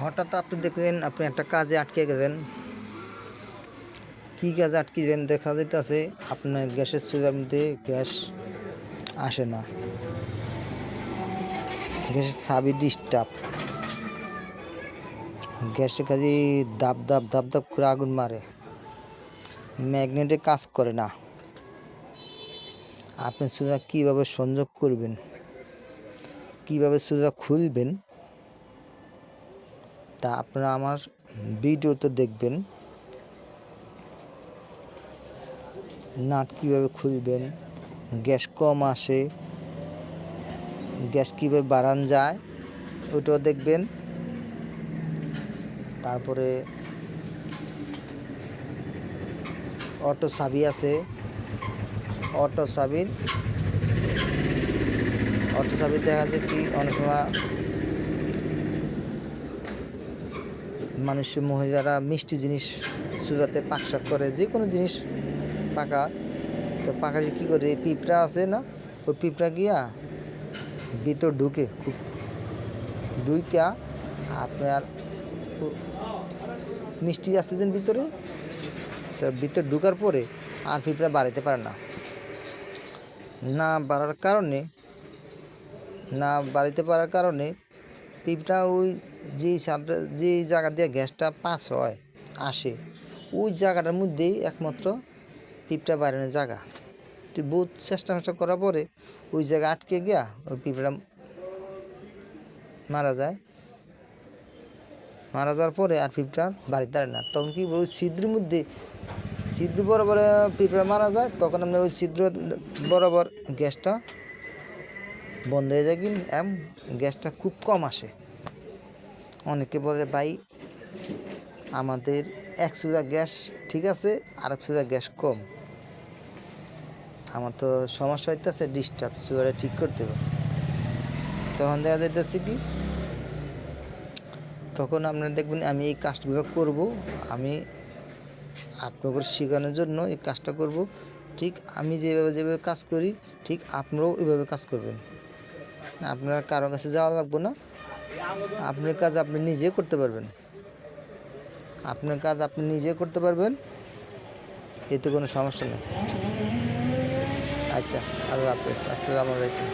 হঠাৎ আপনি দেখলেন আপনি একটা কাজে আটকে গেলেন। কী কাজে আটকে গেলেন? দেখা যাইতেছে আপনার গ্যাসের চুলার মধ্যে গ্যাস আসে না, গ্যাসের চাবি ডিস্টার্ব, গ্যাসের কাজে দাব দাব দাব দাব করে আগুন মারে, ম্যাগনেটে কাজ করে না। আপনি চুলা কীভাবে সংযোগ করবেন, কীভাবে চুলা খুলবেন তা আপনারা আমার ভিডিওতে দেখবেন। নাট কীভাবে খুলবেন, গ্যাস কম আসে, গ্যাস কীভাবে বাড়ানো যায় ওটাও দেখবেন। তারপরে অটো চাবি আছে, অটো চাবি দেখা যায় কি অনেক সময় মানুষ মহিলারা মিষ্টি জিনিস চুলাতে পাকশাক করে, যে কোনো জিনিস পাকা তো পাকা যে কী করে পিঁপড়া আছে না, ওই পিঁপড়া গিয়া ভিতর ঢুকে খুব ঢুইকা আপনার মিষ্টি আছে যেন ভিতরে, তো ভিতরে ঢুকার পরে আর পিঁপড়া বাড়াইতে পারে না। না বাড়াইতে পারার কারণে পিঁপড়া ওই যে জায়গা দিয়ে গ্যাসটা পাস হয় আসে ওই জায়গাটার মধ্যেই একমাত্র পিঁপড়া বাড়ানোর জায়গা। তুই বহুত চেষ্টা করার পরে ওই জায়গা আটকে গিয়া ওই পিঁপড়া মারা যাওয়ার পরে আর পিঁপড়া বাড়িতে পারে না। তখন কি ওই ছিদ্রের মধ্যে ছিদ্র বরাবর পিঁপড়া মারা যায়, তখন আমরা ওই ছিদ্র বরাবর গ্যাসটা বন্ধ হয়ে যায়, কিন্তু গ্যাসটা খুব কম আসে। অনেকে বলে ভাই আমাদের এক চুলা গ্যাস ঠিক আছে, আর এক চুলা গ্যাস কম, আমার তো সমস্যা হইতেছে, ডিস্টার্ব, চুলাটা ঠিক করতে হবে। তখন দেখা যাইতেছে কি তখন আপনারা দেখবেন আমি এই কাজগুলো করব, আমি আপনাদের শেখানোর জন্য এই কাজটা করব। ঠিক আমি যেভাবে কাজ করি ঠিক আপনারাও ওইভাবে কাজ করবেন। আপনার কারো কাছে যাওয়া লাগবে না, আপনার কাজ আপনি নিজে করতে পারবেন, এতে কোনো সমস্যা নেই। আচ্ছা, আল্লাহ হাফেজ, আসসালামু আলাইকুম।